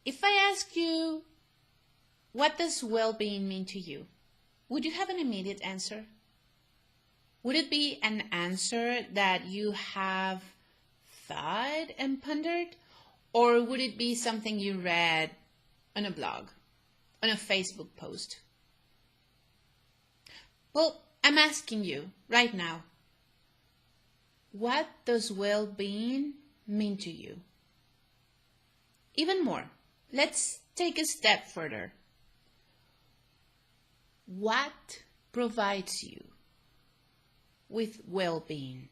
If I ask you, what does well-being mean to you? Would you have an immediate answer? Would it be an answer that you have thought and pondered? Or would it be something you read on a blog, on a Facebook post? Well, I'm asking you right now, what does well-being mean to you? Even more, let's take a step further. What provides you with well-being?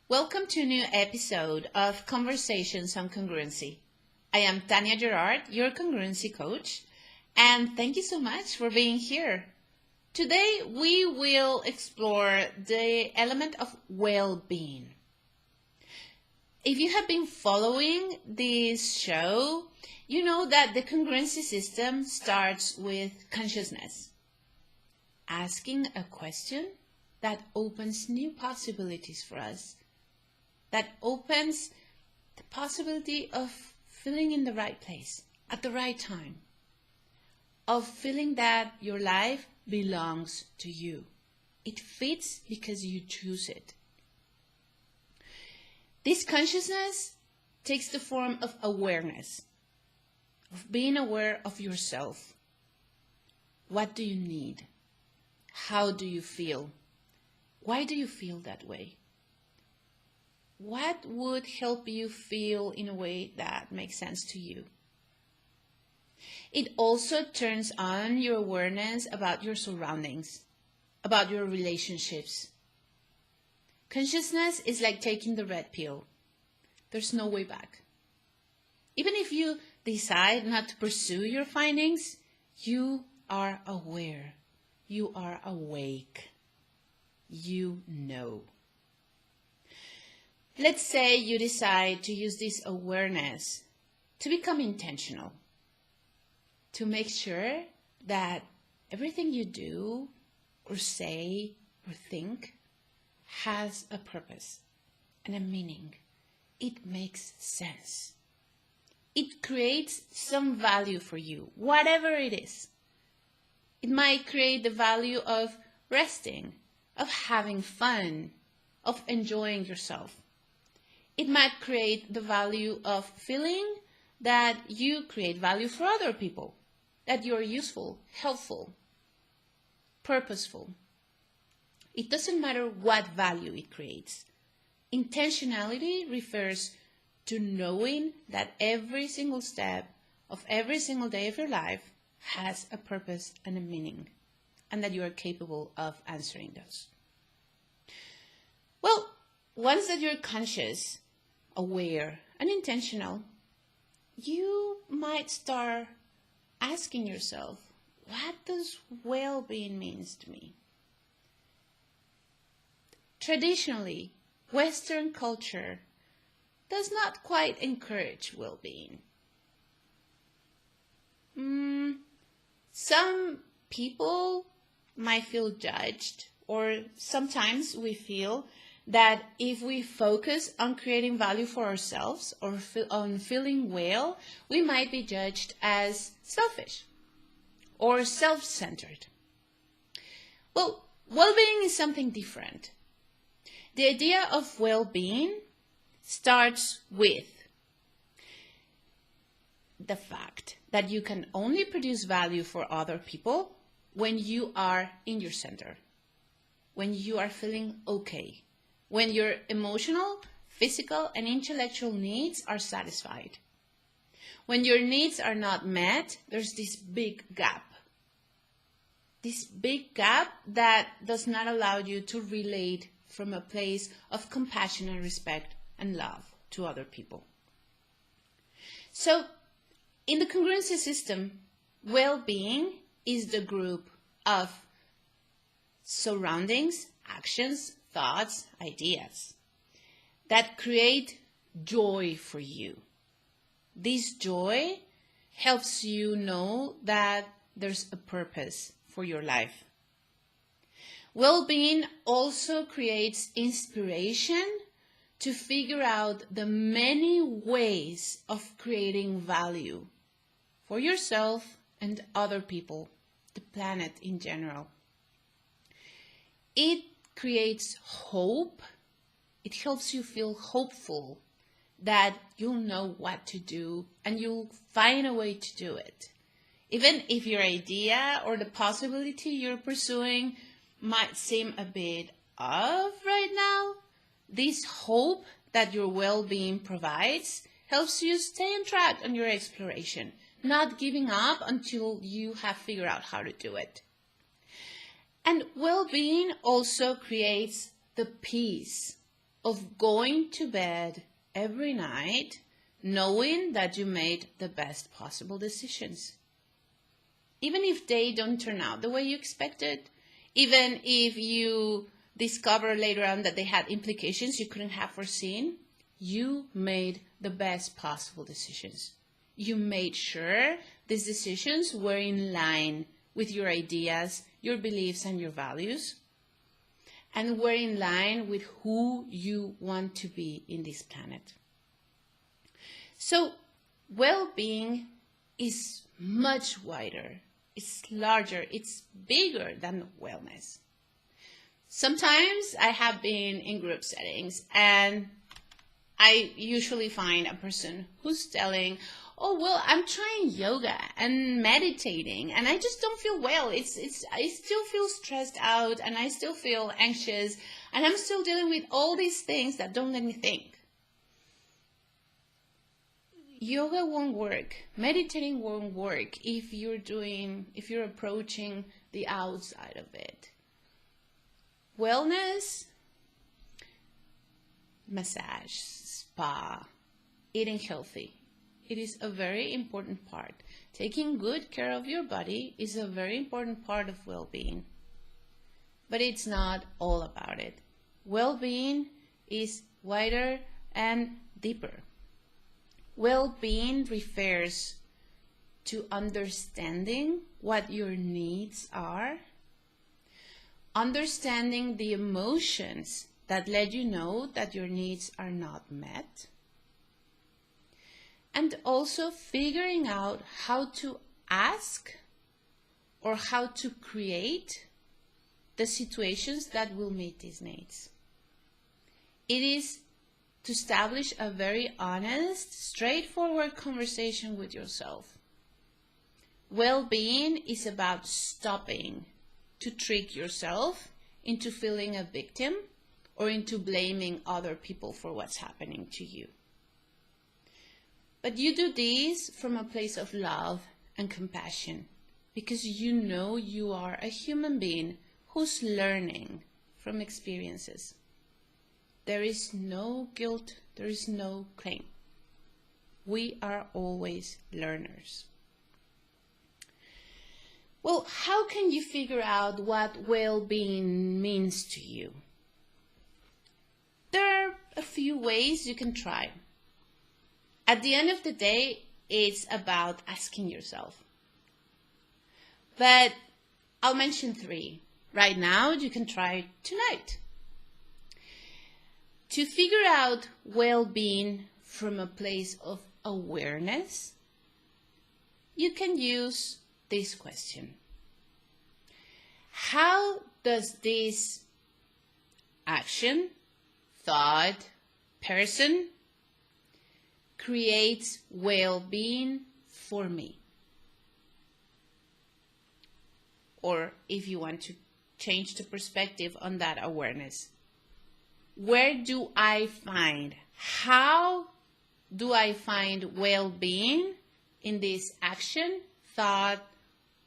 Welcome to a new episode of Conversations on Congruency. I am Tania Gerard, your congruency coach, and thank you so much for being here. Today we will explore the element of well-being. If you have been following this show, you know that the congruency system starts with consciousness. Asking a question that opens new possibilities for us, that opens the possibility of feeling in the right place at the right time, of feeling that your life belongs to you. It fits because you choose it. This consciousness takes the form of awareness, of being aware of yourself. What do you need? How do you feel? Why do you feel that way? What would help you feel in a way that makes sense to you? It also turns on your awareness about your surroundings, about your relationships. Consciousness is like taking the red pill. There's no way back. Even if you decide not to pursue your findings, you are aware. You are awake. You know. Let's say you decide to use this awareness to become intentional, to make sure that everything you do or say or think has a purpose and a meaning. It makes sense. It creates some value for you, whatever it is. It might create the value of resting, of having fun, of enjoying yourself. It might create the value of feeling that you create value for other people, that you're useful, helpful, purposeful. It doesn't matter what value it creates. Intentionality refers to knowing that every single step of every single day of your life has a purpose and a meaning, and that you are capable of answering those. Well, once that you're conscious, aware, and intentional, you might start asking yourself, what does well-being mean to me? Traditionally, Western culture does not quite encourage well-being. Some people might feel judged, or sometimes we feel that if we focus on creating value for ourselves or on feeling well, we might be judged as selfish or self-centered. Well, well-being is something different. The idea of well-being starts with the fact that you can only produce value for other people when you are in your center, when you are feeling okay, when your emotional, physical, and intellectual needs are satisfied. When your needs are not met, there's this big gap. This big gap that does not allow you to relate from a place of compassion and respect and love to other people. So, in the congruency system, well-being is the group of surroundings, actions, thoughts, ideas that create joy for you. This joy helps you know that there's a purpose for your life, Well-being also creates inspiration to figure out the many ways of creating value for yourself and other people, the planet in general. It creates hope. It helps you feel hopeful that you'll know what to do and you'll find a way to do it. Even if your idea or the possibility you're pursuing might seem a bit off right now, this hope that your well-being provides helps you stay on track on your exploration, not giving up until you have figured out how to do it. And well-being also creates the peace of going to bed every night knowing that you made the best possible decisions. Even if they don't turn out the way you expected, even if you discover later on that they had implications you couldn't have foreseen, you made the best possible decisions. You made sure these decisions were in line with your ideas, your beliefs, and your values, and were in line with who you want to be in this planet. So, well-being is much wider. It's larger, it's bigger than wellness. Sometimes I have been in group settings and I usually find a person who's telling, oh, well, I'm trying yoga and meditating and I just don't feel well. I still feel stressed out and I still feel anxious and I'm still dealing with all these things that don't let me think. Yoga won't work. Meditating won't work if you're approaching the outside of it. Wellness, massage, spa, eating healthy. It is a very important part. Taking good care of your body is a very important part of well-being. But it's not all about it. Well-being is wider and deeper. Well-being refers to understanding what your needs are, understanding the emotions that let you know that your needs are not met, and also figuring out how to ask or how to create the situations that will meet these needs. It is to establish a very honest, straightforward conversation with yourself. Well-being is about stopping to trick yourself into feeling a victim or into blaming other people for what's happening to you. But you do this from a place of love and compassion because you know you are a human being who's learning from experiences. There is no guilt, there is no claim. We are always learners. Well, how can you figure out what well-being means to you? There are a few ways you can try. At the end of the day, it's about asking yourself. But I'll mention 3. Right now, you can try tonight. To figure out well-being from a place of awareness, you can use this question. How does this action, thought, person create well-being for me? Or if you want to change the perspective on that awareness, where do I find, how do I find well-being in this action, thought,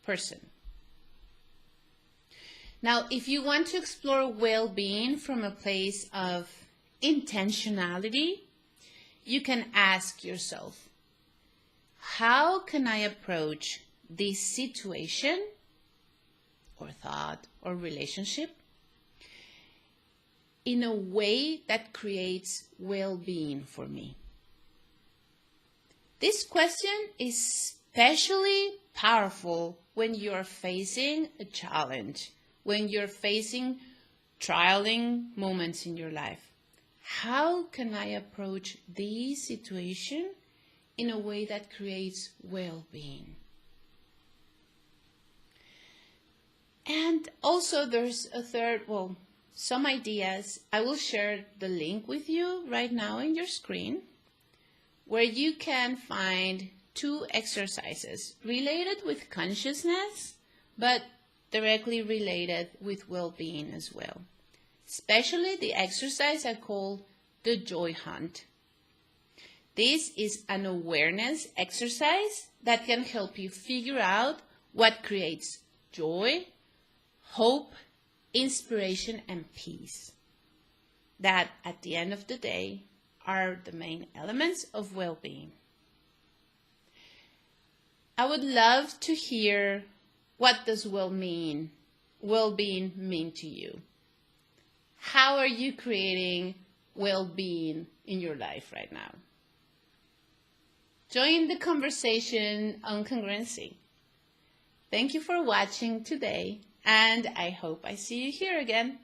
person? Now, if you want to explore well-being from a place of intentionality, you can ask yourself, how can I approach this situation or thought or relationship in a way that creates well-being for me? This question is especially powerful when you're facing a challenge when you're facing trialing moments in your life. How can I approach this situation in a way that creates well-being? And also there's a third, some ideas. I will share the link with you right now in your screen, where you can find 2 exercises related with consciousness, but directly related with well-being as well. Especially the exercise I call the joy hunt. This is an awareness exercise that can help you figure out what creates joy, hope, inspiration, and peace. That, at the end of the day, are the main elements of well-being. I would love to hear, what does well-being mean to you? How are you creating well-being in your life right now? Join the conversation on Congruency. Thank you for watching today, and I hope I see you here again.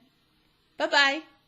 Bye-bye.